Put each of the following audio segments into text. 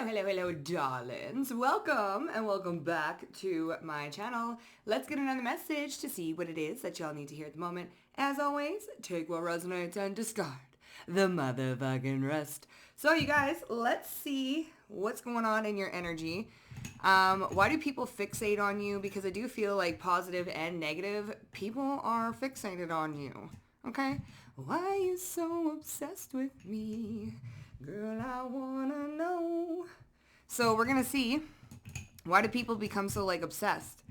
Hello, darlings. Welcome and welcome back to my channel. Let's get another message to see what it is that y'all need to hear at the moment. As always, take what resonates and discard the motherfucking rest. So you guys, let's see what's going on in your energy. Why do people fixate on you? Because I do feel like positive and negative people are fixated on you. Okay? Why are you so obsessed with me? Girl, I wanna know. So we're gonna see, why do people become so obsessed?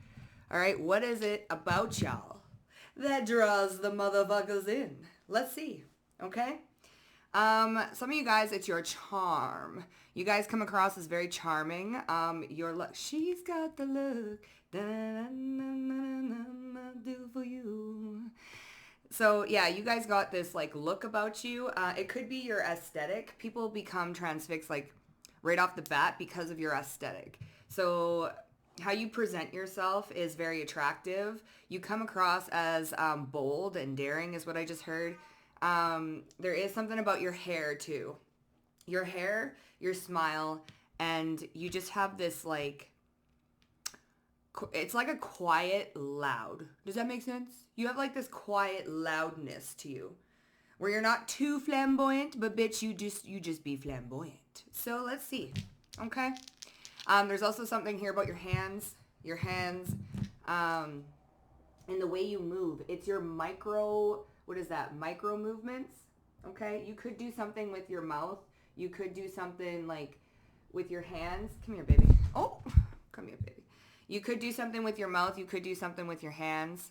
All right, what is it about y'all that draws the motherfuckers in? Let's see, okay? Some of you guys, it's your charm. You guys come across as very charming. Your look, she's got the look that I do for you. So yeah, you guys got this look about you. It could be your aesthetic. People become transfixed right off the bat because of your aesthetic. So how you present yourself is very attractive. You come across as bold and daring is what I just heard. There is something about your hair too. Your hair, your smile, and you just have this it's like a quiet loud. Does that make sense? You have this quiet loudness to you where you're not too flamboyant, but bitch, you just be flamboyant. So let's see. Okay. There's also something here about your hands, and the way you move. It's your micro movements. Okay. You could do something with your mouth. You could do something with your hands. Come here, baby. Oh, come here, baby. You could do something with your mouth. You could do something with your hands.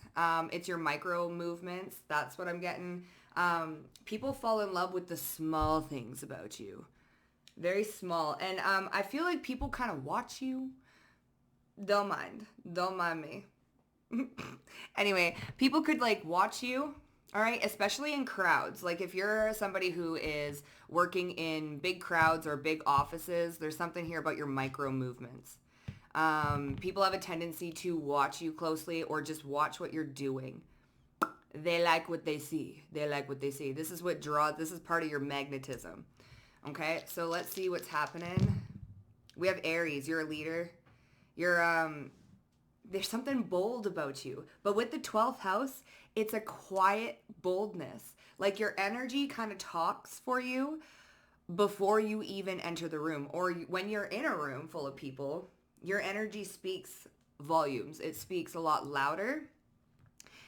It's your micro movements. That's what I'm getting. People fall in love with the small things about you. Very small. And I feel like people kind of watch you. Don't mind me. Anyway, people could watch you. All right, especially in crowds. If you're somebody who is working in big crowds or big offices, there's something here about your micro movements. People have a tendency to watch you closely or just watch what you're doing. They like what they see. This is what draws. This is part of your magnetism. Okay, so let's see what's happening. We have Aries. You're a leader. There's something bold about you. But with the 12th house, it's a quiet boldness. Your energy kind of talks for you before you even enter the room. Or when you're in a room full of people, your energy speaks volumes. It speaks a lot louder.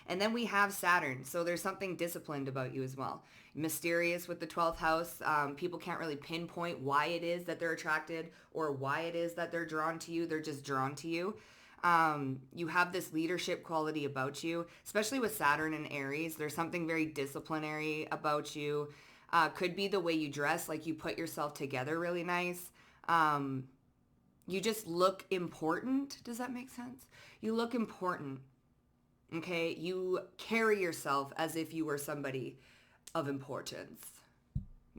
And then we have Saturn. So there's something disciplined about you as well. Mysterious with the 12th house. People can't really pinpoint why it is that they're attracted or why it is that they're drawn to you. They're just drawn to you. You have this leadership quality about you, especially with Saturn and Aries. There's something very disciplinary about you. Could be the way you dress, you put yourself together really nice. You just look important. Does that make sense? You look important. Okay? You carry yourself as if you were somebody of importance.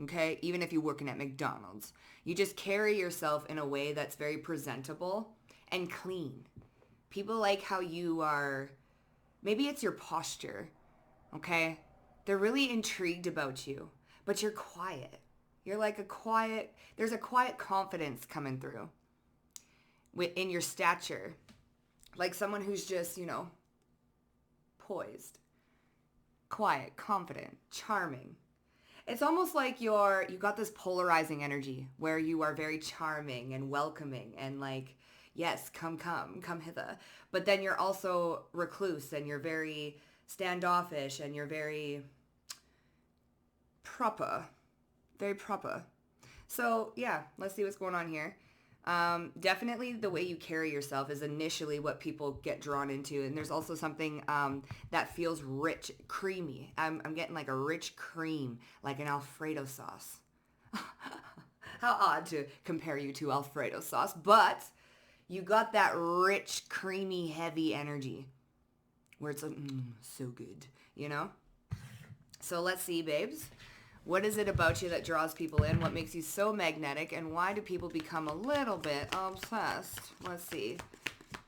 Okay? Even if you're working at McDonald's. You just carry yourself in a way that's very presentable and clean. People like how you are. Maybe it's your posture. Okay? They're really intrigued about you. But you're quiet. You're there's a quiet confidence coming through. In your stature, someone who's just, poised, quiet, confident, charming. It's almost like you got this polarizing energy where you are very charming and welcoming and yes, come hither. But then you're also recluse and you're very standoffish and you're very proper. So yeah, let's see what's going on here. Definitely the way you carry yourself is initially what people get drawn into. And there's also something that feels rich, creamy. I'm getting a rich cream, like an Alfredo sauce. How odd to compare you to Alfredo sauce. But you got that rich, creamy, heavy energy where it's so good, So let's see, babes. What is it about you that draws people in? What makes you so magnetic? And why do people become a little bit obsessed? Let's see.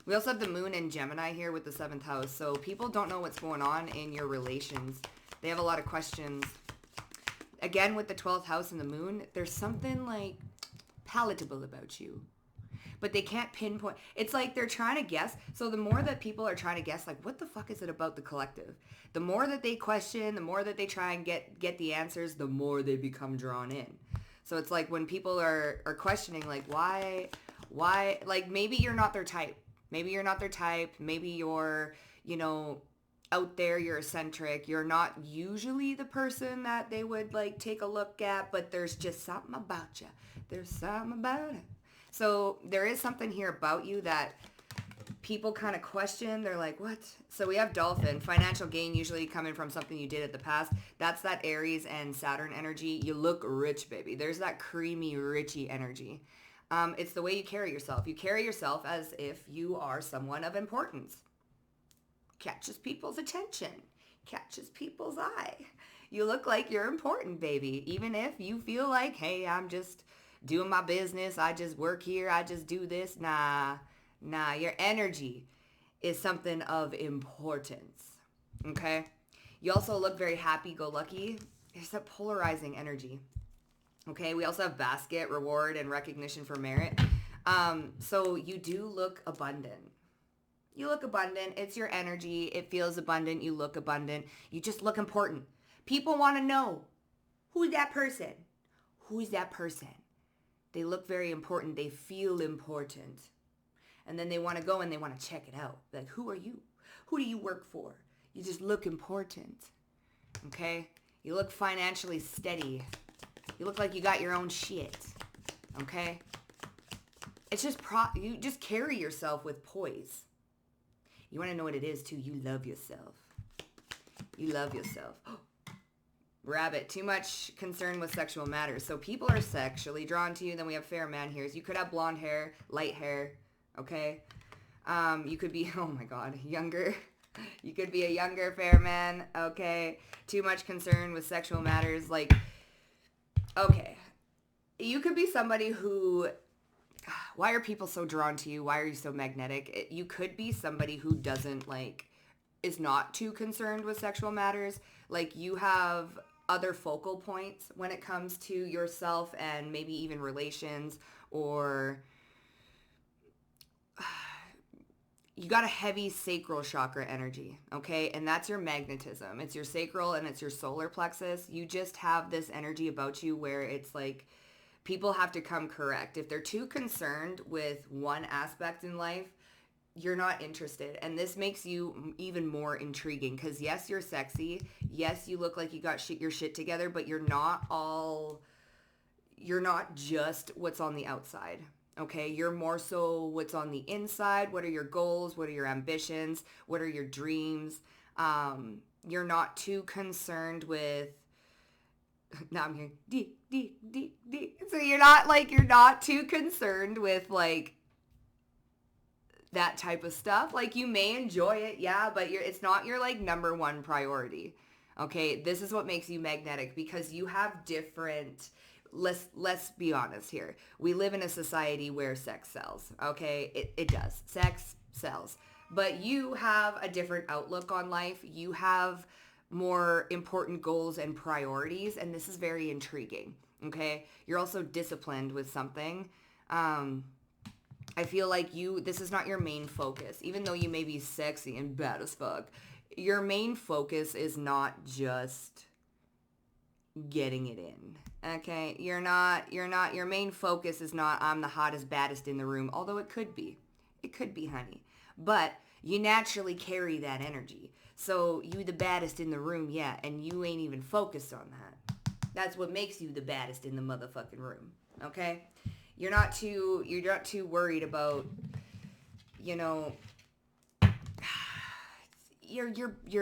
We also have the moon in Gemini here with the 7th house. So people don't know what's going on in your relations. They have a lot of questions. Again, with the 12th house and the moon, there's something palatable about you. But they can't pinpoint. It's like they're trying to guess. So the more that people are trying to guess, like, what the fuck is it about the collective? The more that they question, the more that they try and get the answers, the more they become drawn in. So it's like when people are questioning, like, why, like, maybe you're not their type. Maybe you're not their type. Maybe you're, out there, you're eccentric. You're not usually the person that they would, like, take a look at, but there's just something about you. There's something about it. So there is something here about you that people kind of question. They're like, what? So we have Dolphin. Financial gain usually coming from something you did in the past. That's that Aries and Saturn energy. You look rich, baby. There's that creamy, richy energy. It's the way you carry yourself. You carry yourself as if you are someone of importance. Catches people's attention. Catches people's eye. You look like you're important, baby. Even if you feel like, hey, I'm just doing my business. I just work here. I just do this. Nah. Your energy is something of importance. Okay? You also look very happy-go-lucky. There's that polarizing energy. Okay? We also have basket, reward, and recognition for merit. So you do look abundant. You look abundant. It's your energy. It feels abundant. You look abundant. You just look important. People want to know, who's that person? Who's that person? They look very important. They feel important. And then they want to go and they want to check it out. Like, who are you? Who do you work for? You just look important. Okay? You look financially steady. You look like you got your own shit. Okay? It's just you just carry yourself with poise. You want to know what it is too? You love yourself. You love yourself. Rabbit, too much concern with sexual matters. So people are sexually drawn to you. Then we have fair man here. You could have blonde hair, light hair, okay? You could be, oh my God, younger. You could be a younger fair man, okay? Too much concern with sexual matters. Like, okay. You could be somebody who, why are people so drawn to you? Why are you so magnetic? You could be somebody who doesn't, like, is not too concerned with sexual matters. Like, you have other focal points when it comes to yourself and maybe even relations, or you got a heavy sacral chakra energy, okay? And that's your magnetism. It's your sacral and it's your solar plexus. You just have this energy about you where it's like people have to come correct. If they're too concerned with one aspect in life, you're not interested. And this makes you even more intriguing because yes, you're sexy. Yes, you look like you got your shit together, but you're not just what's on the outside. Okay, you're more so what's on the inside. What are your goals? What are your ambitions? What are your dreams? You're not too concerned with, now I'm hearing, D. So you're not too concerned with like, that type of stuff. Like you may enjoy it, yeah, but it's not your like number one priority. Okay, this is what makes you magnetic because you have different. Let's be honest here. We live in a society where sex sells. Okay, it does. Sex sells, but you have a different outlook on life. You have more important goals and priorities, and this is very intriguing. Okay, you're also disciplined with something. I feel like this is not your main focus. Even though you may be sexy and bad as fuck, your main focus is not just getting it in. Okay? Your main focus is not, I'm the hottest, baddest in the room. Although it could be. It could be, honey. But you naturally carry that energy. So you the baddest in the room, yeah, and you ain't even focused on that. That's what makes you the baddest in the motherfucking room. Okay? You're not too worried about, your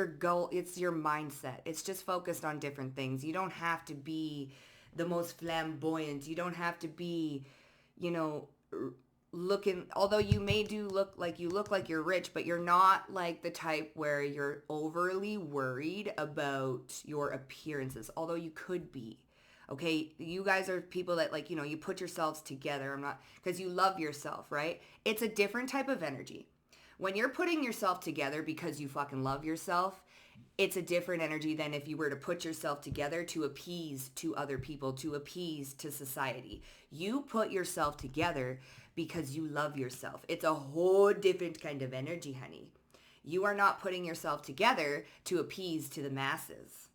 goal. It's your mindset. It's just focused on different things. You don't have to be the most flamboyant. You don't have to be, looking, although you may look like you're rich, but you're not like the type where you're overly worried about your appearances, although you could be. Okay, you guys are people that like, you put yourselves together. Because you love yourself, right? It's a different type of energy. When you're putting yourself together because you fucking love yourself, it's a different energy than if you were to put yourself together to appease to other people, to appease to society. You put yourself together because you love yourself. It's a whole different kind of energy, honey. You are not putting yourself together to appease to the masses.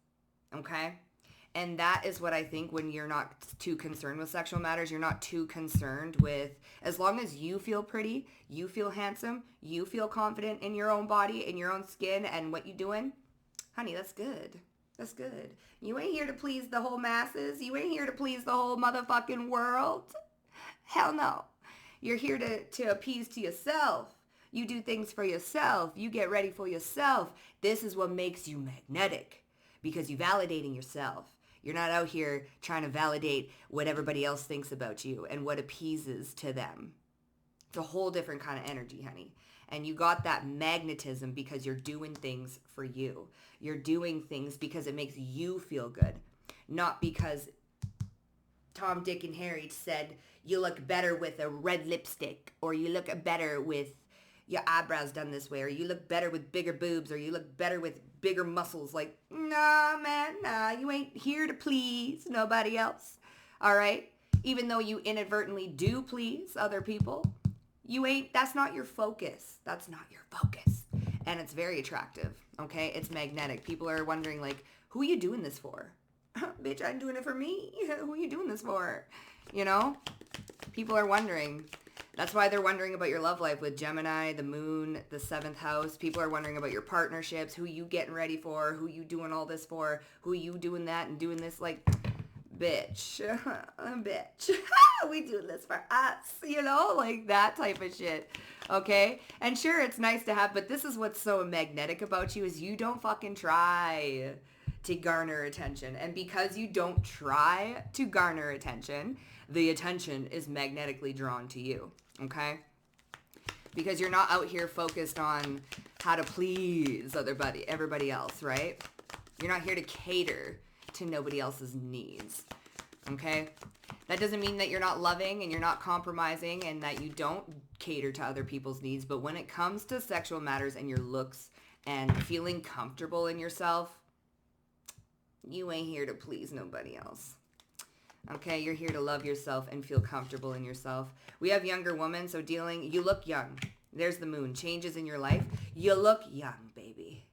Okay? And that is what I think when you're not too concerned with sexual matters, you're not too concerned with, as long as you feel pretty, you feel handsome, you feel confident in your own body, in your own skin, and what you doing, honey, that's good. That's good. You ain't here to please the whole masses. You ain't here to please the whole motherfucking world. Hell no. You're here to appease to yourself. You do things for yourself. You get ready for yourself. This is what makes you magnetic, because you're validating yourself. You're not out here trying to validate what everybody else thinks about you and what appeases to them. It's a whole different kind of energy, honey. And you got that magnetism because you're doing things for you. You're doing things because it makes you feel good, not because Tom, Dick, and Harry said you look better with a red lipstick, or you look better with your eyebrows done this way, or you look better with bigger boobs, or you look better with bigger muscles. Like, nah, man, nah, you ain't here to please nobody else, all right? Even though you inadvertently do please other people, that's not your focus. That's not your focus. And it's very attractive, okay? It's magnetic. People are wondering, like, who are you doing this for? Bitch, I'm doing it for me. Who are you doing this for? You know? People are wondering. That's why they're wondering about your love life with Gemini, the moon, the 7th house. People are wondering about your partnerships, who you getting ready for, who you doing all this for, who you doing that and doing this. Like, bitch, bitch, we do this for us, you know, like that type of shit, okay? And sure, it's nice to have, but this is what's so magnetic about you is you don't fucking try to garner attention. And because you don't try to garner attention, the attention is magnetically drawn to you, okay? Because you're not out here focused on how to please everybody else, right? You're not here to cater to nobody else's needs, okay? That doesn't mean that you're not loving and you're not compromising and that you don't cater to other people's needs, but when it comes to sexual matters and your looks and feeling comfortable in yourself, you ain't here to please nobody else. Okay, you're here to love yourself and feel comfortable in yourself. We have younger women, so you look young. There's the moon. Changes in your life. You look young, baby.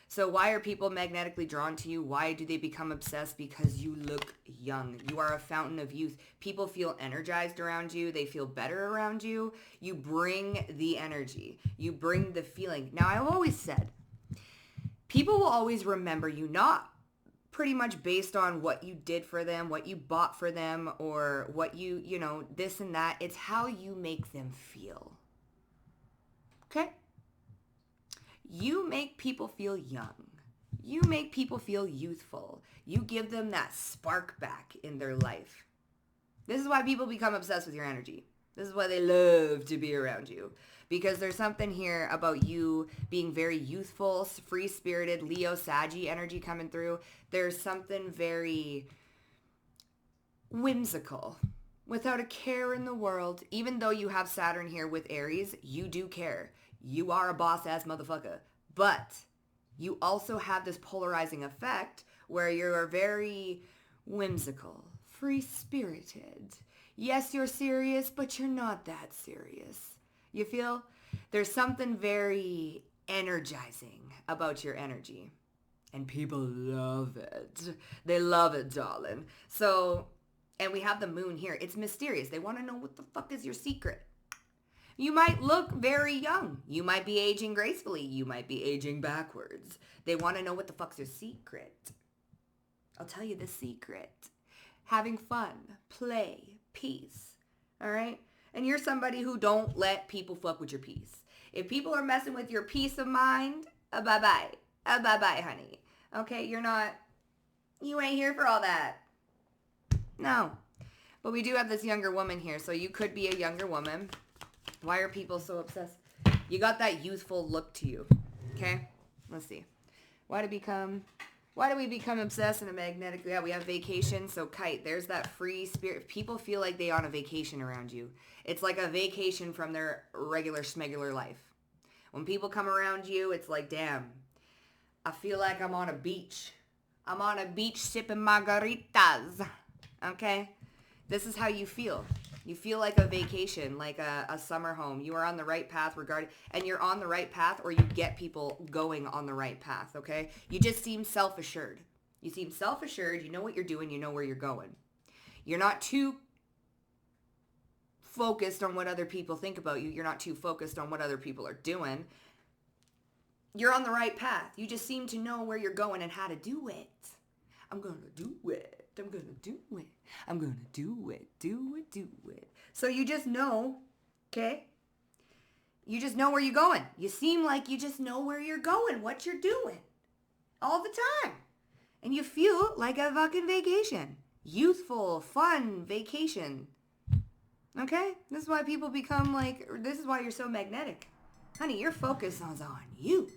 So why are people magnetically drawn to you? Why do they become obsessed? Because you look young. You are a fountain of youth. People feel energized around you. They feel better around you. You bring the energy. You bring the feeling. Now, I've always said, people will always remember you, not pretty much based on what you did for them, what you bought for them, or what you know, this and that. It's how you make them feel. Okay? You make people feel young. You make people feel youthful. You give them that spark back in their life. This is why people become obsessed with your energy. This is why they love to be around you. Because there's something here about you being very youthful, free-spirited, Leo, Saggy energy coming through. There's something very whimsical, without a care in the world. Even though you have Saturn here with Aries, you do care. You are a boss-ass motherfucker. But you also have this polarizing effect where you're very whimsical, free-spirited. Yes, you're serious, but you're not that serious. You feel? There's something very energizing about your energy. And people love it. They love it, darling. So, and we have the moon here. It's mysterious. They want to know what the fuck is your secret. You might look very young. You might be aging gracefully. You might be aging backwards. They want to know what the fuck's your secret. I'll tell you the secret. Having fun, play, peace. All right? And you're somebody who don't let people fuck with your peace. If people are messing with your peace of mind, bye-bye. Bye-bye, honey. Okay, you ain't here for all that. No. But we do have this younger woman here, so you could be a younger woman. Why are people so obsessed? You got that youthful look to you. Okay? Let's see. Why do we become obsessed in a magnetic? Yeah, we have vacation. So kite, there's that free spirit. People feel like they on a vacation around you. It's like a vacation from their regular schmegular life. When people come around you, it's like, damn, I feel like I'm on a beach. I'm on a beach sipping margaritas. Okay? This is how you feel. You feel like a vacation, like a summer home. You are on the right path and you're on the right path, or you get people going on the right path, okay? You just seem self-assured. You seem self-assured. You know what you're doing. You know where you're going. You're not too focused on what other people think about you. You're not too focused on what other people are doing. You're on the right path. You just seem to know where you're going and how to do it. I'm going to do it. I'm going to do it. I'm going to do it. Do it. So you just know, okay? You just know where you're going. You seem like you just know where you're going, what you're doing all the time. And you feel like a fucking vacation. Youthful, fun vacation. Okay? This is why people become this is why you're so magnetic. Honey, your focus is on you.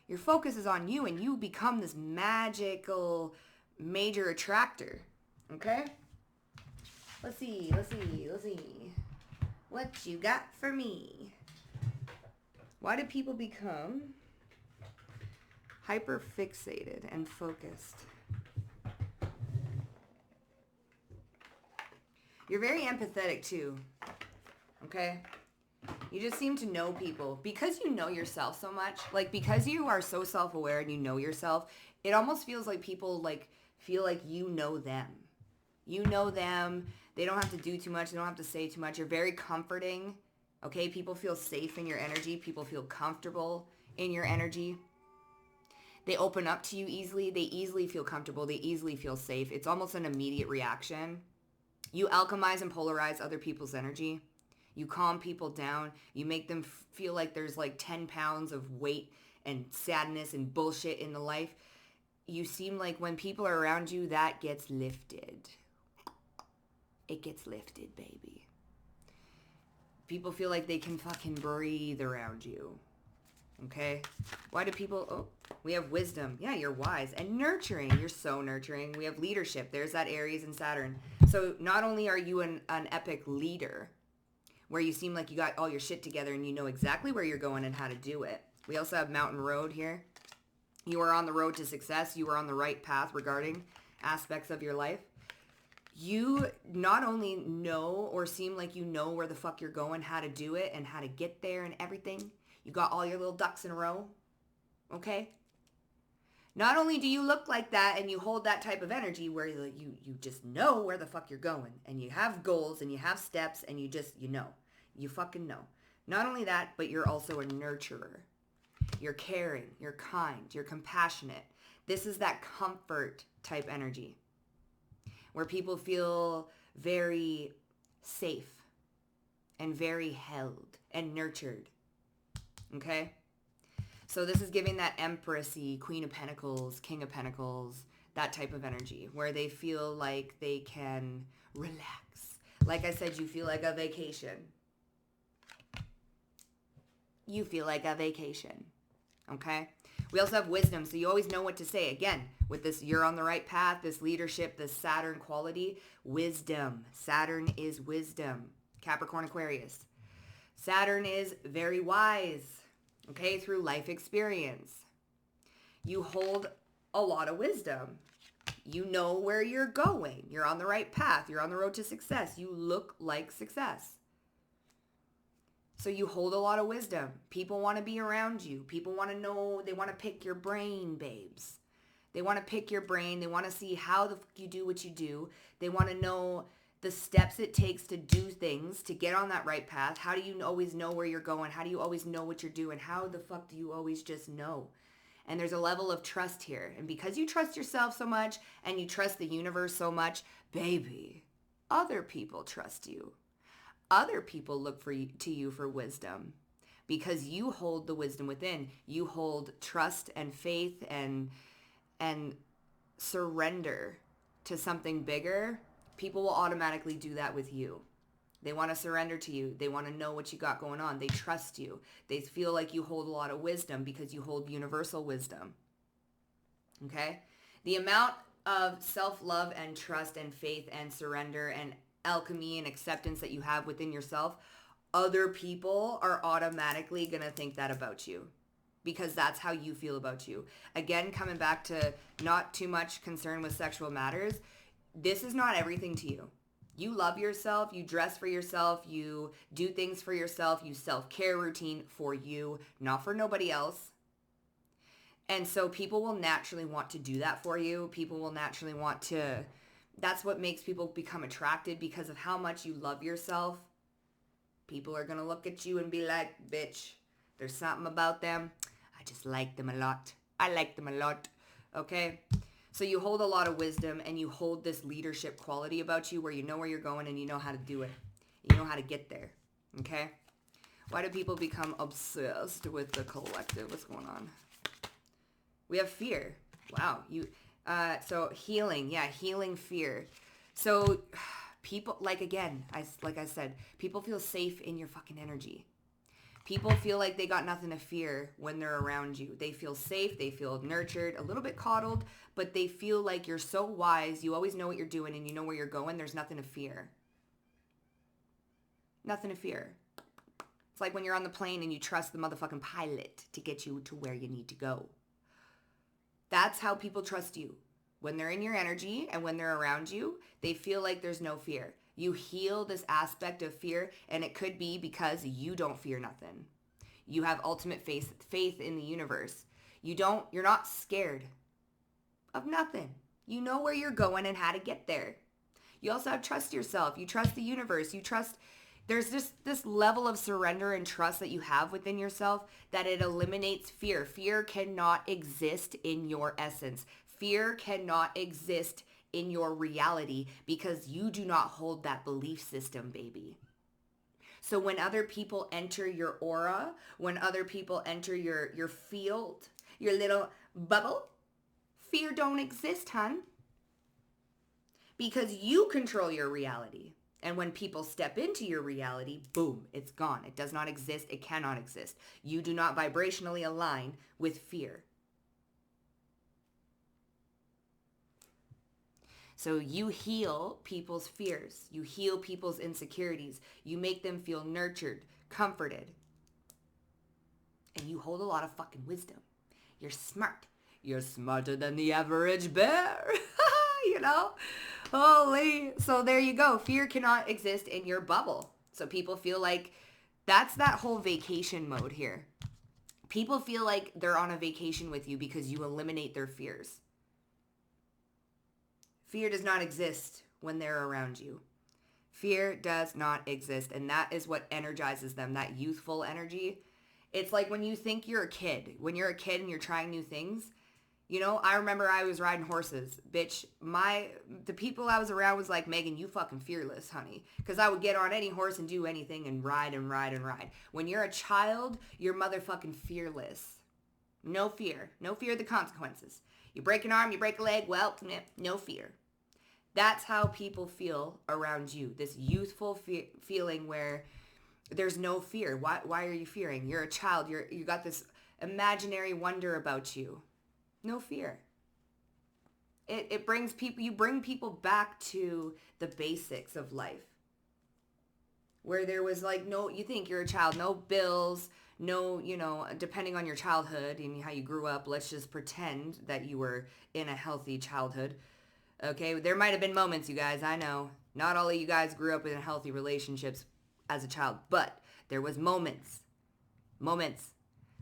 Your focus is on you, and you become this magical major attractor. Okay? Let's see. What you got for me? Why do people become hyper fixated and focused? You're very empathetic too. Okay? You just seem to know people because you know yourself so much. Because you are so self-aware and you know yourself, it almost feels like people feel like you know them. You know them. They don't have to do too much. They don't have to say too much. You're very comforting. Okay? People feel safe in your energy. People feel comfortable in your energy. They open up to you easily. They easily feel comfortable. They easily feel safe. It's almost an immediate reaction. You alchemize and polarize other people's energy. You calm people down. You make them feel like there's 10 pounds of weight and sadness and bullshit in the life. You seem like when people are around you, that gets lifted. It gets lifted, baby. People feel like they can fucking breathe around you. Okay? Why do people... Oh, we have wisdom. Yeah, you're wise. And nurturing. You're so nurturing. We have leadership. There's that Aries and Saturn. So not only are you an epic leader, where you seem like you got all your shit together and you know exactly where you're going and how to do it. We also have Mountain Road here. You are on the road to success. You are on the right path regarding aspects of your life. You not only know or seem like you know where the fuck you're going, how to do it, and how to get there and everything. You got all your little ducks in a row. Okay? Not only do you look like that and you hold that type of energy where you just know where the fuck you're going, and you have goals and you have steps and you know. You fucking know. Not only that, but you're also a nurturer. You're caring, you're kind, you're compassionate. This is that comfort type energy where people feel very safe and very held and nurtured. Okay? So this is giving that Empress-y, Queen of Pentacles, King of Pentacles, that type of energy where they feel like they can relax. Like I said, you feel like a vacation. You feel like a vacation. Okay? We also have wisdom, so you always know what to say. Again, with this, you're on the right path, this leadership, this Saturn quality, wisdom. Saturn is wisdom. Capricorn, Aquarius. Saturn is very wise, okay, through life experience. You hold a lot of wisdom. You know where you're going. You're on the right path. You're on the road to success. You look like success. So you hold a lot of wisdom. People want to be around you. People want to know, they want to pick your brain, babes. They want to pick your brain. They want to see how the fuck you do what you do. They want to know the steps it takes to do things, to get on that right path. How do you always know where you're going? How do you always know what you're doing? How the fuck do you always just know? And there's a level of trust here. And because you trust yourself so much and you trust the universe so much, baby, other people trust you. Other people look to you for wisdom because you hold the wisdom within. You hold trust and faith and surrender to something bigger. People will automatically do that with you. They want to surrender to you. They want to know what you got going on. They trust you. They feel like you hold a lot of wisdom because you hold universal wisdom. Okay? The amount of self-love and trust and faith and surrender and alchemy and acceptance that you have within yourself, other people are automatically going to think that about you. because that's how you feel about you. Again, coming back to not too much concern with sexual matters, this is not everything to you. You love yourself, you dress for yourself, you do things for yourself, you self-care routine for you, not for nobody else. And so people will naturally want to do that for you. People will naturally want to, that's what makes people become attracted, because of how much you love yourself. People are going to look at you and be like, bitch, there's something about them. I just like them a lot. I like them a lot. Okay? So you hold a lot of wisdom, and you hold this leadership quality about you where you know where you're going and you know how to do it. You know how to get there. Okay? Why do people become obsessed with the collective? What's going on? We have fear. Wow. So healing. Yeah, healing fear. So people, like I said, people feel safe in your fucking energy. People feel like they got nothing to fear when they're around you. They feel safe. They feel nurtured, a little bit coddled, but they feel like you're so wise. You always know what you're doing and you know where you're going. There's nothing to fear. Nothing to fear. It's like when you're on the plane and you trust the motherfucking pilot to get you to where you need to go. That's how people trust you. When they're in your energy and when they're around you, they feel like there's no fear. You heal this aspect of fear, and it could be because you don't fear nothing. You have ultimate faith in the universe. You're not scared of nothing. You know where you're going and how to get there. You also have trust yourself. You trust the universe. You trust, there's this level of surrender and trust that you have within yourself that it eliminates fear. Fear cannot exist in your essence. Fear cannot exist in your reality because you do not hold that belief system, baby. So when other people enter your aura, when other people enter your field, your little bubble, fear don't exist, hun. Because you control your reality. And when people step into your reality, boom, it's gone. It does not exist. It cannot exist. You do not vibrationally align with fear. So you heal people's fears. You heal people's insecurities. You make them feel nurtured, comforted. And you hold a lot of fucking wisdom. You're smart. You're smarter than the average bear. You know? Holy. So there you go. Fear cannot exist in your bubble. So people feel like that's that whole vacation mode here. People feel like they're on a vacation with you because you eliminate their fears. Fear does not exist when they're around you. Fear does not exist. And that is what energizes them, that youthful energy. It's like when you think you're a kid. When you're a kid and you're trying new things. You know, I remember I was riding horses. Bitch, the people I was around was like, Megan, you fucking fearless, honey. Because I would get on any horse and do anything and ride and ride and ride. When you're a child, you're motherfucking fearless. No fear. No fear of the consequences. You break an arm, you break a leg, well, no fear. That's how people feel around you. This youthful feeling where there's no fear. Why are you fearing? You're a child. You got this imaginary wonder about you. No fear. It brings people, you bring people back to the basics of life. Where there was like no, you think you're a child, no bills, no, depending on your childhood and how you grew up, let's just pretend that you were in a healthy childhood. Okay, there might have been moments, you guys, I know. Not all of you guys grew up in healthy relationships as a child, but there was moments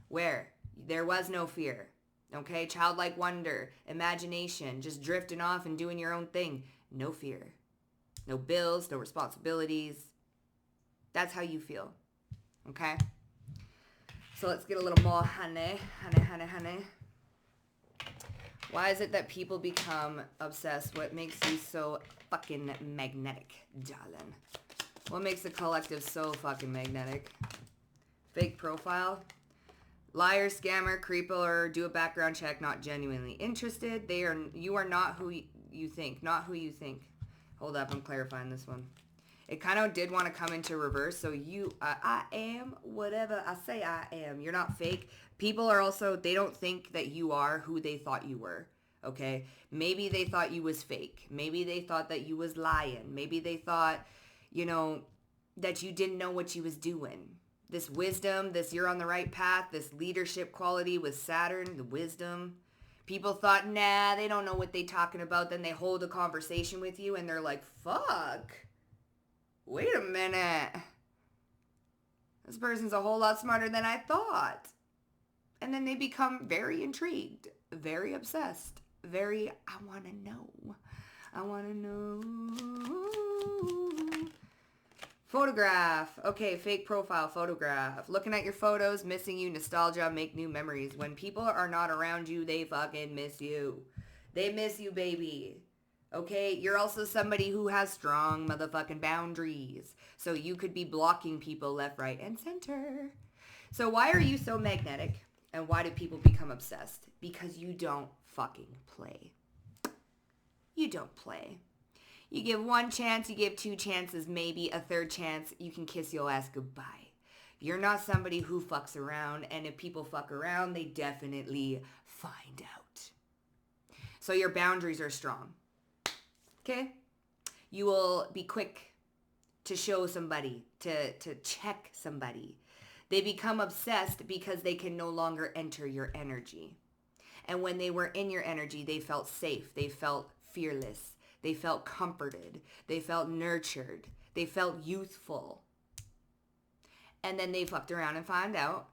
where there was no fear. Okay, childlike wonder, imagination, just drifting off and doing your own thing. No fear. No bills, no responsibilities. That's how you feel. Okay? So let's get a little more honey. Why is it that people become obsessed? What makes you so fucking magnetic, darling? What makes the collective so fucking magnetic? Fake profile? Liar, scammer, creeper, do a background check, not genuinely interested. You are not who you think. Not who you think. Hold up, I'm clarifying this one. It kind of did want to come into reverse. So I am whatever I say I am. You're not fake. People are also, they don't think that you are who they thought you were. Okay? Maybe they thought you was fake. Maybe they thought that you was lying. Maybe they thought, that you didn't know what you was doing. this wisdom, this you're on the right path, this leadership quality with Saturn, the wisdom. People thought, nah, they don't know what they talking about. Then they hold a conversation with you and they're like, fuck, wait a minute. This person's a whole lot smarter than I thought. And then they become very intrigued, very obsessed, very, I want to know. I want to know. Photograph. Okay, fake profile photograph. Looking at your photos, missing you, nostalgia, make new memories. When people are not around you, they fucking miss you. They miss you, baby. Okay, you're also somebody who has strong motherfucking boundaries. So you could be blocking people left, right, and center. So why are you so magnetic? And why do people become obsessed? Because you don't fucking play. You don't play. You give one chance, you give two chances, maybe a third chance, you can kiss your ass goodbye. You're not somebody who fucks around, and if people fuck around, they definitely find out. So your boundaries are strong. Okay? You will be quick to show somebody, to check somebody. They become obsessed because they can no longer enter your energy. And when they were in your energy, they felt safe. They felt fearless. They felt comforted. They felt nurtured. They felt youthful. And then they fucked around and found out,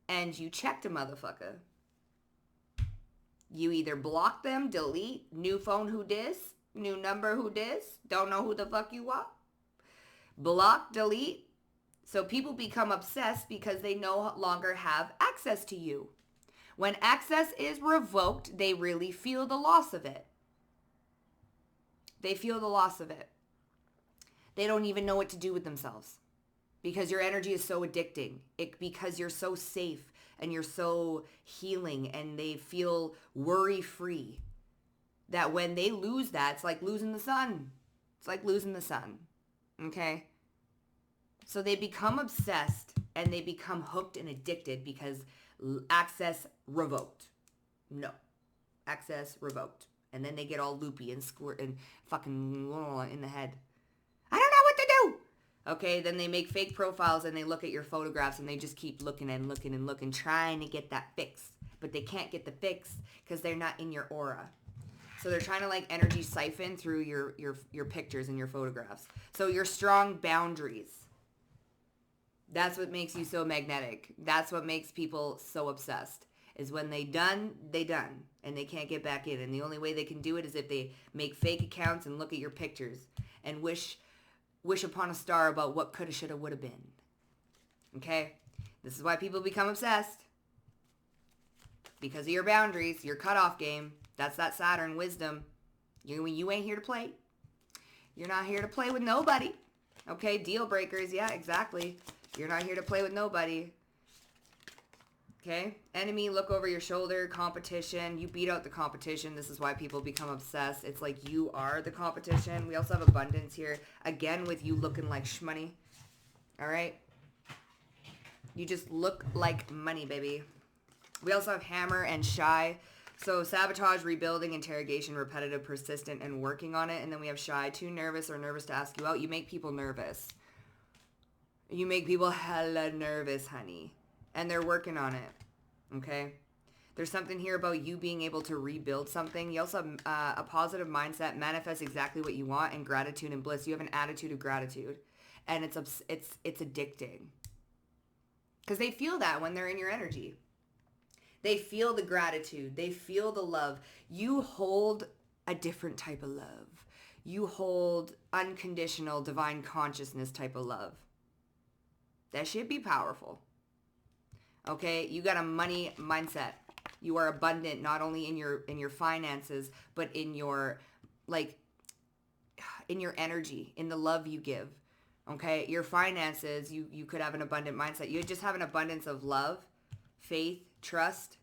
and you checked a motherfucker. You either block them, delete, new phone who dis, new number who dis, don't know who the fuck you are. Block, delete. So people become obsessed because they no longer have access to you. When access is revoked, they really feel the loss of it. They feel the loss of it. They don't even know what to do with themselves because your energy is so addicting. Because you're so safe and you're so healing and they feel worry-free that when they lose that, it's like losing the sun. It's like losing the sun. Okay? So they become obsessed and they become hooked and addicted because access revoked. No. Access revoked. And then they get all loopy and squirt and fucking in the head. I don't know what to do. Okay, then they make fake profiles and they look at your photographs and they just keep looking and looking and looking, trying to get that fix. But they can't get the fix because they're not in your aura. So they're trying to like energy siphon through your pictures and your photographs. So your strong boundaries. That's what makes you so magnetic. That's what makes people so obsessed. Is when they done, and they can't get back in. And the only way they can do it is if they make fake accounts and look at your pictures and wish upon a star about what coulda, shoulda, woulda been. Okay? This is why people become obsessed. Because of your boundaries, your cutoff game. That's that Saturn wisdom. You ain't here to play. You're not here to play with nobody. Okay? Deal breakers. Yeah, exactly. You're not here to play with nobody. Okay? Enemy, look over your shoulder, competition. You beat out the competition. This is why people become obsessed. It's like you are the competition. We also have abundance here. Again, with you looking like shmoney. All right? You just look like money, baby. We also have hammer and shy. So sabotage, rebuilding, interrogation, repetitive, persistent, and working on it. And then we have shy, too nervous or nervous to ask you out. You make people nervous. You make people hella nervous, honey. And they're working on it, okay? There's something here about you being able to rebuild something. You also have a positive mindset, manifest exactly what you want, and gratitude and bliss. You have an attitude of gratitude, and it's addicting. Because they feel that when they're in your energy. They feel the gratitude. They feel the love. You hold a different type of love. You hold unconditional divine consciousness type of love. That should be powerful. Okay, you got a money mindset. You are abundant not only in your finances, but in your in your energy, in the love you give. Okay, your finances, you could have an abundant mindset. You just have an abundance of love, faith, trust.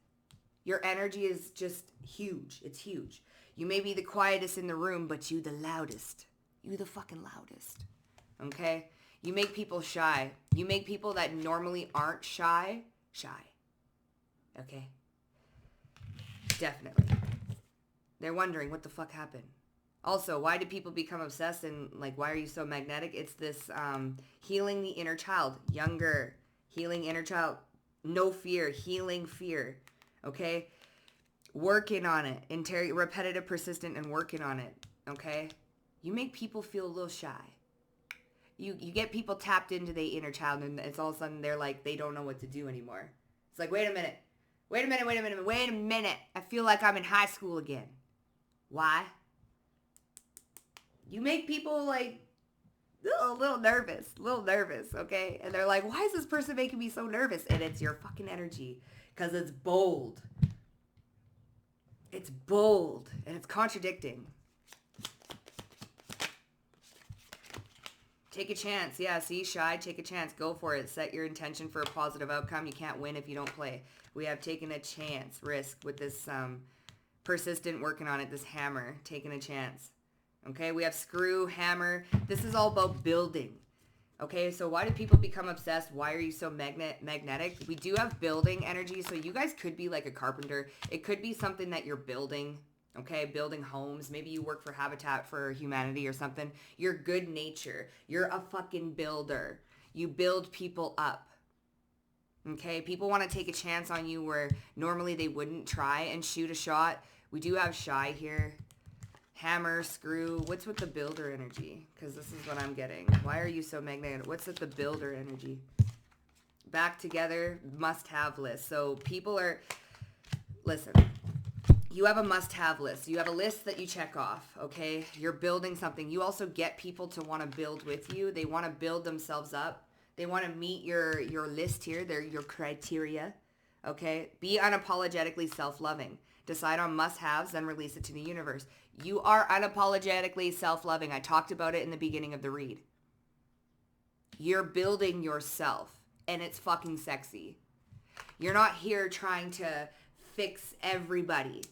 Your energy is just huge. It's huge. You may be the quietest in the room, but you the loudest. You the fucking loudest. Okay? You make people shy. You make people that normally aren't shy. Okay? Definitely. They're wondering what the fuck happened. Also, why do people become obsessed and why are you so magnetic? It's this healing the inner child. Younger, Healing inner child. No fear. Healing fear. Okay? Working on it. Repetitive, persistent, and working on it. Okay? You make people feel a little shy. You get people tapped into their inner child, and it's all of a sudden they're like, they don't know what to do anymore. It's like, wait a minute. I feel like I'm in high school again. Why? You make people like a little nervous, okay? And they're like, why is this person making me so nervous? And it's your fucking energy, because it's bold. It's bold, and it's contradicting. Take a chance. Yeah, see, shy, take a chance. Go for it. Set your intention for a positive outcome. You can't win if you don't play. We have taken a chance, risk with this persistent working on it, this hammer, taking a chance. Okay, we have screw, hammer. This is all about building. Okay, so why do people become obsessed? Why are you so magnetic? We do have building energy, so you guys could be like a carpenter. It could be something that you're building. Okay, building homes. Maybe you work for Habitat for Humanity or something. You're good nature. You're a fucking builder. You build people up. Okay, people want to take a chance on you where normally they wouldn't try and shoot a shot. We do have shy here. Hammer, screw. What's with the builder energy? Because this is what I'm getting. Why are you so magnetic? What's with the builder energy? Back together, must-have list. So people are... Listen. You have a must-have list. You have a list that you check off, okay? You're building something. You also get people to want to build with you. They want to build themselves up. They want to meet your list here, your criteria, okay? Be unapologetically self-loving. Decide on must-haves, then release it to the universe. You are unapologetically self-loving. I talked about it in the beginning of the read. You're building yourself, and it's fucking sexy. You're not here trying to fix everybody.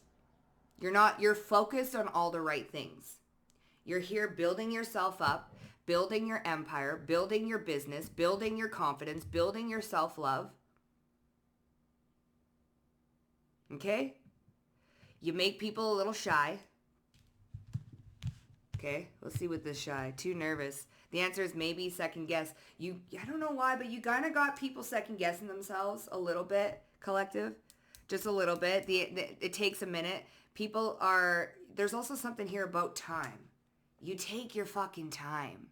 You're focused on all the right things. You're here building yourself up, building your empire, building your business, building your confidence, building your self-love. Okay? You make people a little shy. Okay, let's see with this shy. Too nervous. The answer is maybe second guess. I don't know why, but you kind of got people second guessing themselves a little bit, collective. Just a little bit. It takes a minute. There's also something here about time. You take your fucking time.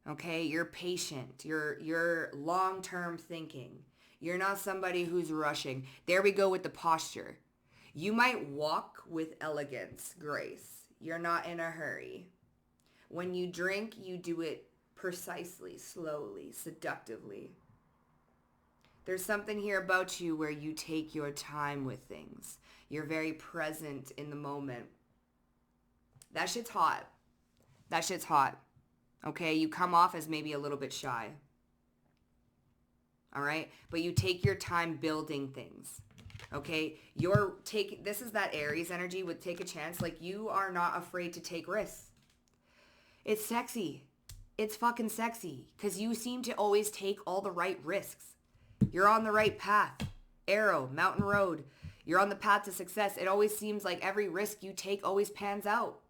Okay? You're patient. You're long-term thinking. You're not somebody who's rushing. There we go with the posture. You might walk with elegance, grace. You're not in a hurry. When you drink, you do it precisely, slowly, seductively. There's something here about you where you take your time with things. You're very present in the moment. That shit's hot. Okay, you come off as maybe a little bit shy. All right? But you take your time building things. Okay? This is that Aries energy with take a chance. Like, you are not afraid to take risks. It's sexy. It's fucking sexy. Because you seem to always take all the right risks. You're on the right path. Arrow, mountain road. You're on the path to success. It always seems like every risk you take always pans out.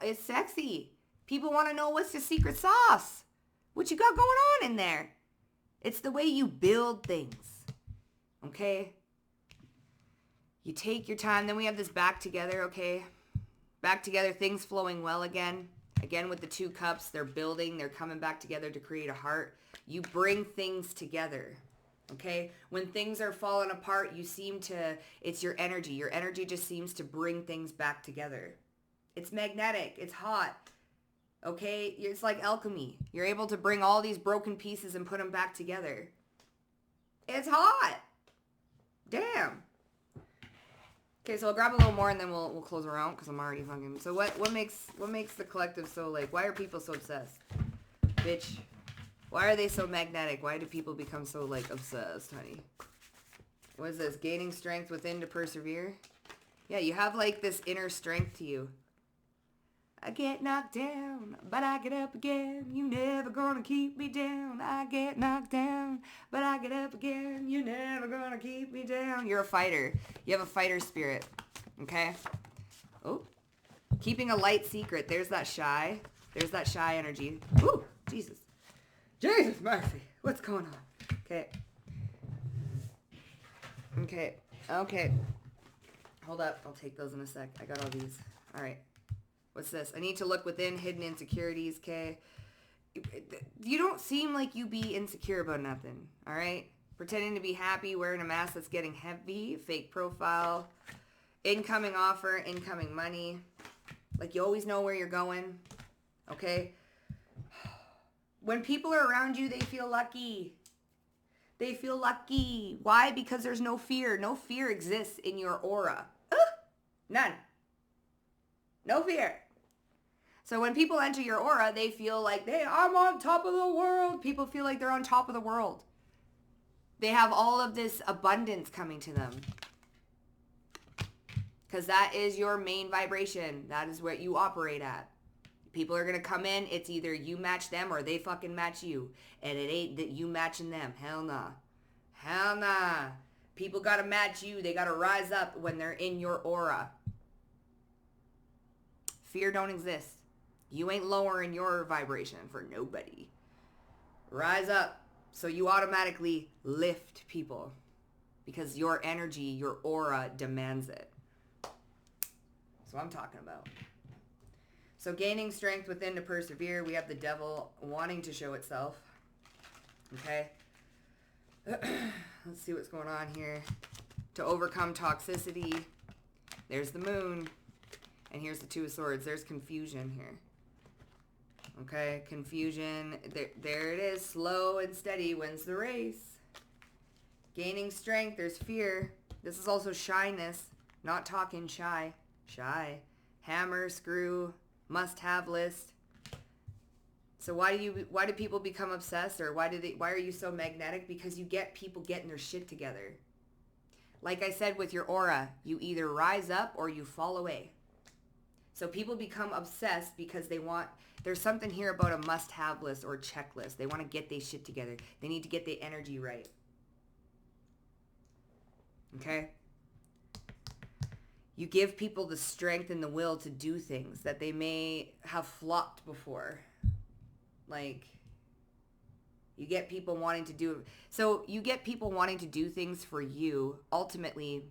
It's sexy. People want to know what's the secret sauce. What you got going on in there? It's the way you build things. Okay? You take your time. Then we have this back together, okay? Back together, things flowing well again. Again with the 2 cups, they're building. They're coming back together to create a heart. You bring things together. Okay? When things are falling apart, it's your energy. Your energy just seems to bring things back together. It's magnetic. It's hot. Okay? It's like alchemy. You're able to bring all these broken pieces and put them back together. It's hot. Damn. Okay, so I'll grab a little more and then we'll close around because I'm already fucking... So what makes the collective so, like, why are people so obsessed? Bitch. Why are they so magnetic? Why do people become so, like, obsessed, honey? What is this? Gaining strength within to persevere? Yeah, you have, like, this inner strength to you. I get knocked down, but I get up again. You never gonna keep me down. I get knocked down, but I get up again. You never gonna keep me down. You're a fighter. You have a fighter spirit. Okay? Oh. Keeping a light secret. There's that shy. There's that shy energy. Ooh, Jesus. Jesus Murphy. What's going on? Okay. Okay. Okay. Hold up. I'll take those in a sec. I got all these. All right. What's this? I need to look within hidden insecurities, okay? You don't seem like you be insecure about nothing, all right? Pretending to be happy, wearing a mask that's getting heavy, fake profile, incoming offer, incoming money. Like you always know where you're going, okay? When people are around you, they feel lucky. They feel lucky. Why? Because there's no fear. No fear exists in your aura. None. No fear. So when people enter your aura, they feel like, hey, I'm on top of the world. People feel like they're on top of the world. They have all of this abundance coming to them. Because that is your main vibration. That is what you operate at. People are going to come in. It's either you match them or they fucking match you. And it ain't that you matching them. Hell nah. Hell nah. People got to match you. They got to rise up when they're in your aura. Fear don't exist. You ain't lowering your vibration for nobody. Rise up so you automatically lift people because your energy, your aura demands it. That's what I'm talking about. So gaining strength within to persevere. We have the devil wanting to show itself. Okay. Let's see what's going on here. To overcome toxicity. There's the moon. And here's the Two of Swords. There's confusion here. Okay, confusion. There it is. Slow and steady wins the race. Gaining strength. There's fear. This is also shyness. Not talking shy. Shy. Hammer, screw, must-have list. So why do people become obsessed, or why are you so magnetic? Because you get people getting their shit together. Like I said with your aura, you either rise up or you fall away. So people become obsessed because there's something here about a must-have list or checklist. They want to get their shit together. They need to get their energy right. Okay? You give people the strength and the will to do things that they may have flopped before. Like, you get people wanting to do... So you get people wanting to do things for you, ultimately,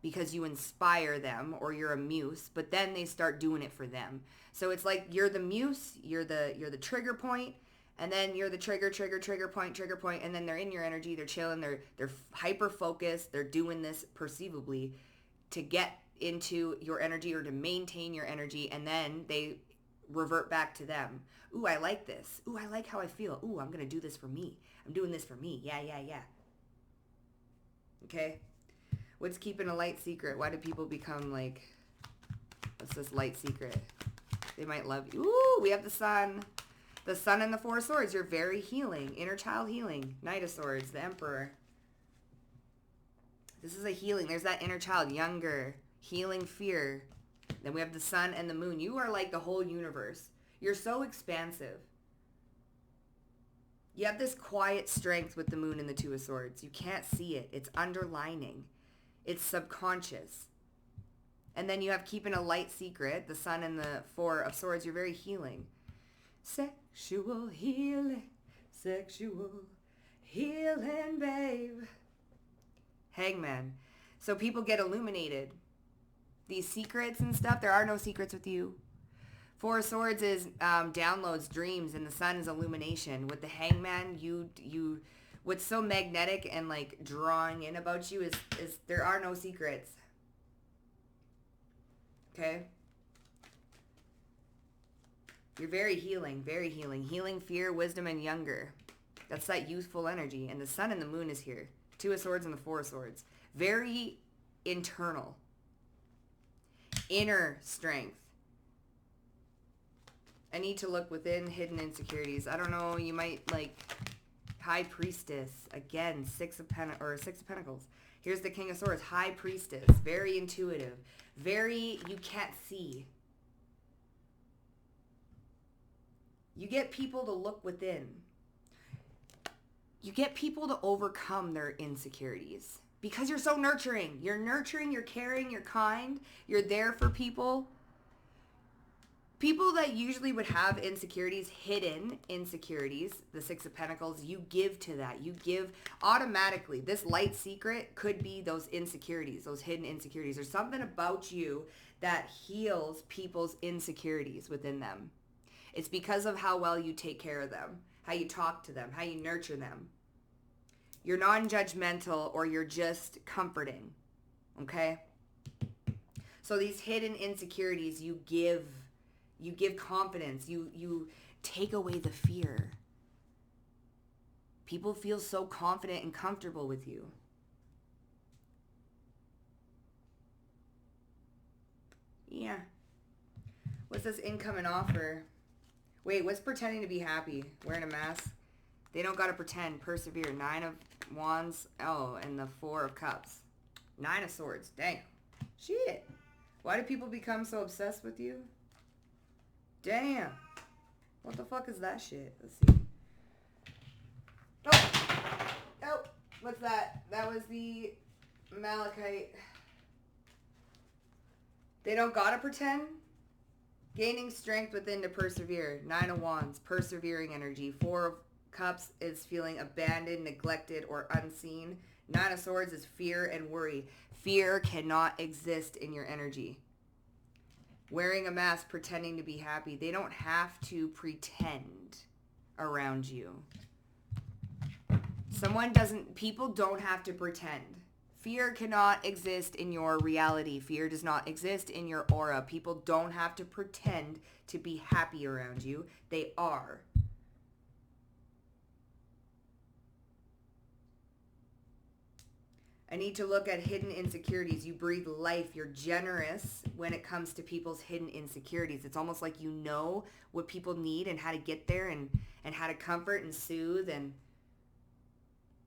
because you inspire them or you're a muse, but then they start doing it for them. So it's like you're the muse, you're the trigger point, and then you're the trigger point, and then they're in your energy, they're chilling, they're hyper focused, they're doing this perceivably to get into your energy or to maintain your energy, and then they revert back to them. Ooh, I like this. Ooh, I like how I feel. Ooh, I'm gonna do this for me. I'm doing this for me. Yeah. Okay? What's keeping a light secret? Why do people become like, what's this light secret? They might love you. Ooh, we have the sun. The sun and the Four of Swords. You're very healing. Inner child healing. Knight of Swords. The Emperor. This is a healing. There's that inner child. Younger. Healing fear. Then we have the sun and the moon. You are like the whole universe. You're so expansive. You have this quiet strength with the moon and the Two of Swords. You can't see it. It's underlining. It's subconscious. And then you have keeping a light secret, the sun and the Four of Swords. You're very healing. Sexual healing, babe. Hangman. So people get illuminated. These secrets and stuff, there are no secrets with you. Four of Swords is downloads, dreams, and the sun is illumination. With the Hangman, you what's so magnetic and like drawing in about you is there are no secrets. Okay? You're very healing, very healing. Healing, fear, wisdom, and younger. That's that youthful energy. And the sun and the moon is here. Two of Swords and the Four of Swords. Very internal. Inner strength. I need to look within hidden insecurities. I don't know, you might like High Priestess. Again, Six of Pentacles. Here's the King of Swords. High Priestess. Very intuitive. Very, you can't see. You get people to look within. You get people to overcome their insecurities. Because you're so nurturing. You're nurturing, you're caring, you're kind. You're there for people. People that usually would have insecurities, hidden insecurities, the Six of Pentacles, you give to that. You give automatically. This light secret could be those insecurities, those hidden insecurities. There's something about you that heals people's insecurities within them. It's because of how well you take care of them, how you talk to them, how you nurture them. You're non-judgmental, or you're just comforting, okay? So these hidden insecurities, you give confidence. You take away the fear. People feel so confident and comfortable with you. Yeah. What's this income and offer? Wait, what's pretending to be happy? Wearing a mask? They don't gotta pretend. Persevere. 9 of Wands. Oh, and the 4 of Cups. 9 of Swords. Dang. Shit. Why do people become so obsessed with you? Damn. What the fuck is that shit? Let's see. Oh, what's that? That was the Malachite. They don't gotta pretend. Gaining strength within to persevere. 9 of Wands, persevering energy. 4 of Cups is feeling abandoned, neglected, or unseen. 9 of Swords is fear and worry. Fear cannot exist in your energy. Wearing a mask, pretending to be happy. They don't have to pretend around you. People don't have to pretend. Fear cannot exist in your reality. Fear does not exist in your aura. People don't have to pretend to be happy around you. They are. I need to look at hidden insecurities. You breathe life. You're generous when it comes to people's hidden insecurities. It's almost like you know what people need and how to get there and how to comfort and soothe. And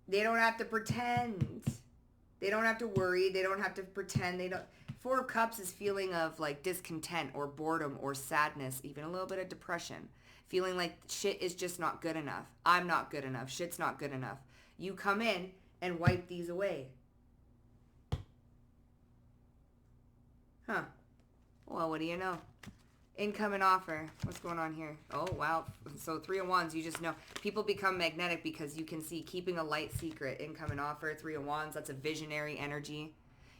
they don't have to pretend. They don't have to worry. They don't have to pretend. 4 of Cups is feeling of like discontent or boredom or sadness, even a little bit of depression. Feeling like shit is just not good enough. I'm not good enough. Shit's not good enough. You come in and wipe these away. Huh. Well, what do you know? Income and offer. What's going on here? Oh, wow. So 3 of Wands, you just know. People become magnetic because you can see keeping a light secret. Income and offer. 3 of Wands, that's a visionary energy.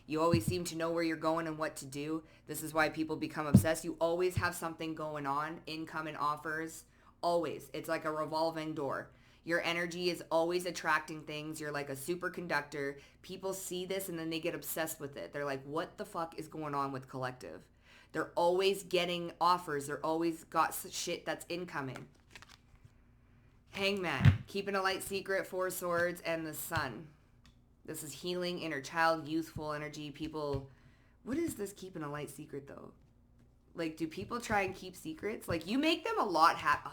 You always seem to know where you're going and what to do. This is why people become obsessed. You always have something going on. Income and offers. Always. It's like a revolving door. Your energy is always attracting things. You're like a superconductor. People see this and then they get obsessed with it. They're like, what the fuck is going on with collective? They're always getting offers. They're always got shit that's incoming. Hangman. Keeping a light secret. 4 swords and the sun. This is healing, inner child, youthful energy. People, what is this keeping a light secret though? Like, do people try and keep secrets? Like, you make them a lot happy.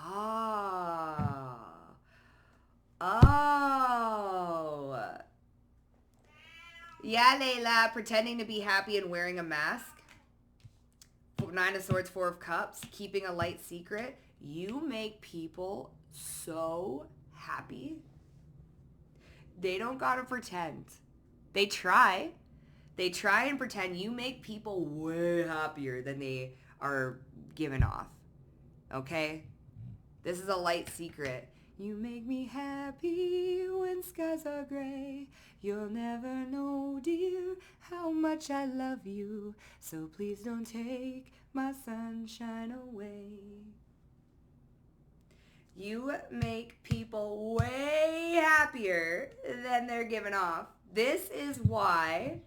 Oh. Yeah, Layla. Pretending to be happy and wearing a mask. 9 of Swords, 4 of Cups. Keeping a light secret. You make people so happy. They don't gotta pretend. They try. They try and pretend. You make people way happier than they are giving off. Okay? This is a light secret. You make me happy when skies are gray. You'll never know, dear, how much I love you. So please don't take my sunshine away. You make people way happier than they're giving off. This is why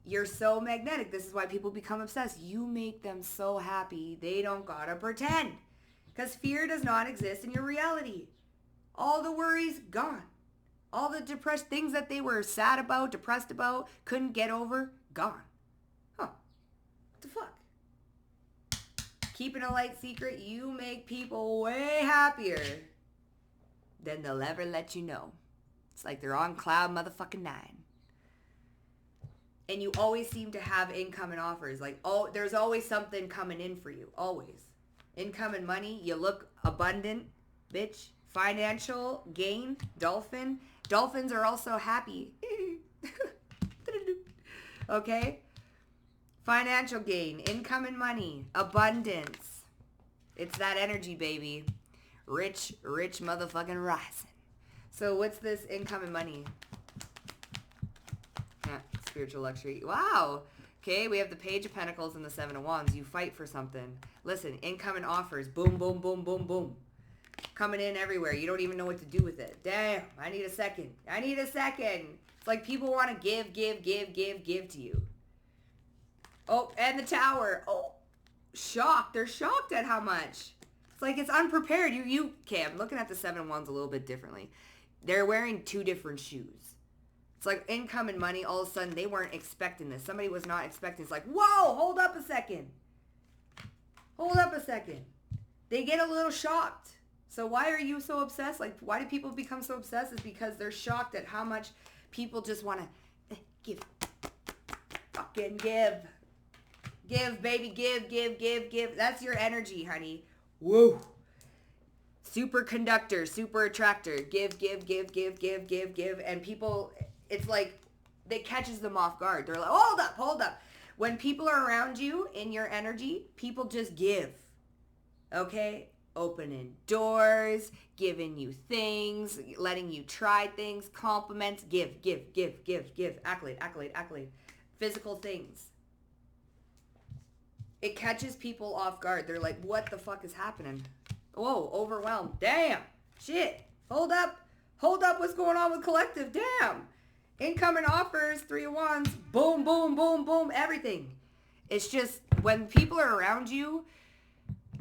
you're so magnetic. This is why people become obsessed. You make them so happy, they don't gotta pretend. Because fear does not exist in your reality. All the worries, gone. All the depressed things that they were sad about, depressed about, couldn't get over, gone. Huh. What the fuck? Keeping a light secret, you make people way happier than they'll ever let you know. It's like they're on cloud motherfucking 9. And you always seem to have income and offers. Like, oh, there's always something coming in for you. Always. Income and money. You look abundant, bitch. Financial gain. Dolphin. Dolphins are also happy. Okay? Financial gain. Income and money. Abundance. It's that energy, baby. Rich motherfucking rising. So what's this income and money? Yeah, spiritual luxury. Wow. Okay, we have the Page of Pentacles and the Seven of Wands. You fight for something. Listen, income and offers. Boom, boom, boom, boom, boom. Coming in everywhere. You don't even know what to do with it. Damn, I need a second. I need a second. It's like people want to give to you. Oh, and the Tower. Oh, shocked. They're shocked at how much. It's like it's unprepared. Okay, I'm looking at the Seven of Wands a little bit differently. They're wearing two different shoes. It's like income and money, all of a sudden, they weren't expecting this. Somebody was not expecting. It's like, whoa, hold up a second. Hold up a second. They get a little shocked. So why are you so obsessed? Like, why do people become so obsessed? It's because they're shocked at how much people just want to give. Fucking give. Give, baby, give. That's your energy, honey. Woo. Superconductor, super attractor. Give. And people, it's like, it catches them off guard. They're like, hold up. When people are around you in your energy, people just give. Okay? Opening doors, giving you things, letting you try things, compliments, give. Accolade. Physical things. It catches people off guard. They're like, what the fuck is happening? Whoa, overwhelmed. Damn. Shit. Hold up. What's going on with collective? Damn. Income and offers, 3 of Wands. Boom. Everything. It's just when people are around you,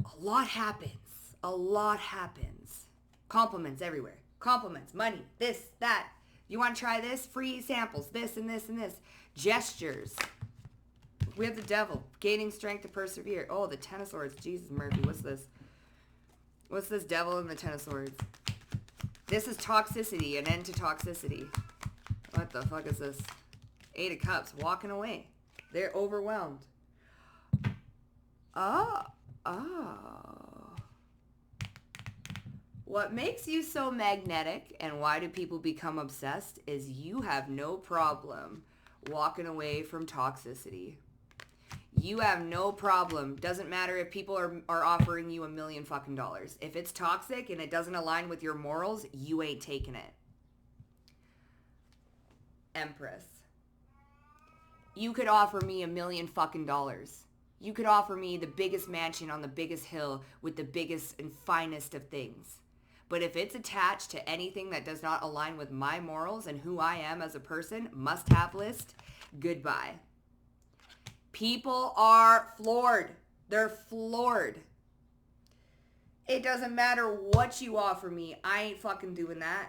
a lot happens. Compliments everywhere. Compliments, money, this, that. You want to try this? Free samples, this and this and this. Gestures. We have the Devil, gaining strength to persevere. Oh, the Ten of Swords. Jesus, Murphy, what's this? What's this Devil and the Ten of Swords? This is toxicity, an end to toxicity. What the fuck is this? 8 of Cups, walking away. They're overwhelmed. Oh. What makes you so magnetic and why do people become obsessed is you have no problem walking away from toxicity. You have no problem. Doesn't matter if people are offering you $1 million fucking dollars. If it's toxic and it doesn't align with your morals, you ain't taking it. Empress. You could offer me $1 million fucking dollars. You could offer me the biggest mansion on the biggest hill with the biggest and finest of things. But if it's attached to anything that does not align with my morals and who I am as a person, must-have list, goodbye. People are floored. They're floored. It doesn't matter what you offer me. I ain't fucking doing that.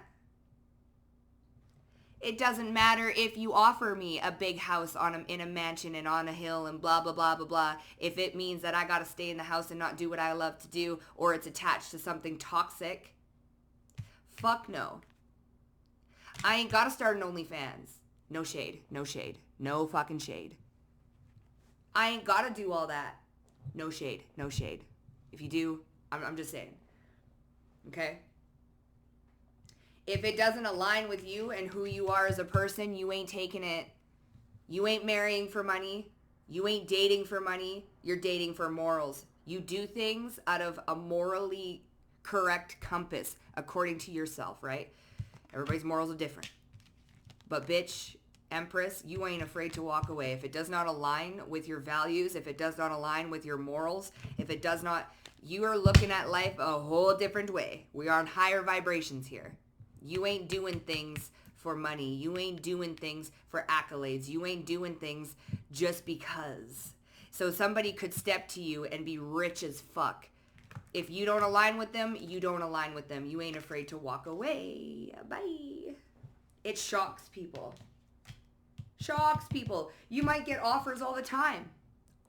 It doesn't matter if you offer me a big house in a mansion and on a hill and blah, blah, blah, blah, blah. If it means that I got to stay in the house and not do what I love to do, or it's attached to something toxic. Fuck no. I ain't got to start an OnlyFans. No shade. No fucking shade. I ain't got to do all that. No shade. If you do, I'm just saying. Okay? If it doesn't align with you and who you are as a person, you ain't taking it. You ain't marrying for money. You ain't dating for money. You're dating for morals. You do things out of a morally correct compass, according to yourself, right? Everybody's morals are different. But bitch, Empress, you ain't afraid to walk away. If it does not align with your values, if it does not align with your morals, if it does not, you are looking at life a whole different way. We are on higher vibrations here. You ain't doing things for money. You ain't doing things for accolades. You ain't doing things just because. So somebody could step to you and be rich as fuck. If you don't align with them, you don't align with them. You ain't afraid to walk away. Bye. It shocks people. You might get offers all the time.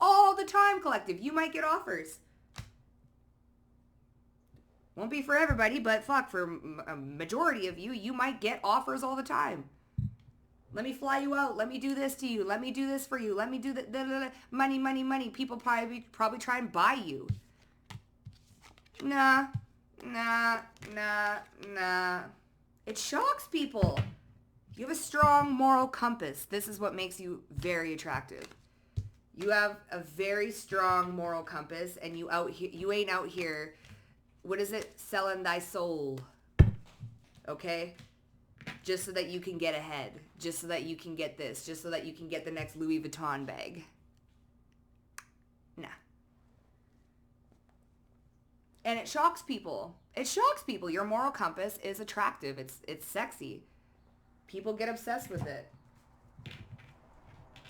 All the time, collective. You might get offers. Won't be for everybody, but fuck, for a majority of you, you might get offers all the time. Let me fly you out. Let me do this to you. Let me do this for you. Let me do that. Money. People probably try and buy you. Nah. It shocks people. You have a strong moral compass. This is what makes you very attractive. You have a very strong moral compass, and you ain't out here, what is it? Selling thy soul. Okay? Just so that you can get ahead. Just so that you can get this. Just so that you can get the next Louis Vuitton bag. Nah. And it shocks people. It shocks people. Your moral compass is attractive. It's sexy. People get obsessed with it.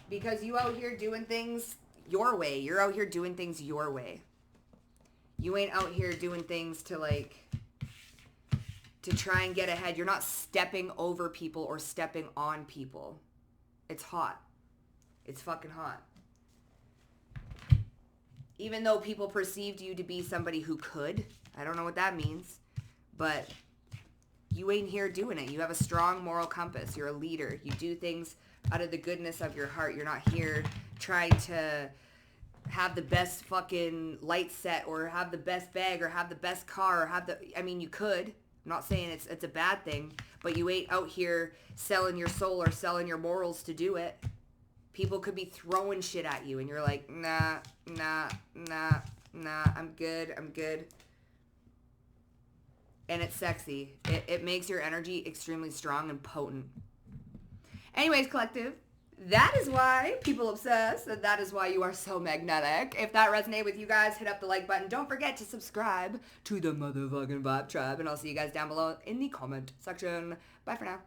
Because you out here doing things your way. You're out here doing things your way. You ain't out here doing things to try and get ahead. You're not stepping over people or stepping on people. It's hot. It's fucking hot. Even though people perceived you to be somebody who could. I don't know what that means. But you ain't here doing it. You have a strong moral compass. You're a leader. You do things out of the goodness of your heart. You're not here trying to have the best fucking light set or have the best bag or have the best car or you could. I'm not saying it's a bad thing, but you ain't out here selling your soul or selling your morals to do it. People could be throwing shit at you and you're like, nah, I'm good. And it's sexy. It makes your energy extremely strong and potent. Anyways, collective, that is why people obsess, and that is why you are so magnetic. If that resonated with you guys, hit up the like button. Don't forget to subscribe to the motherfucking Vibe Tribe, and I'll see you guys down below in the comment section. Bye for now.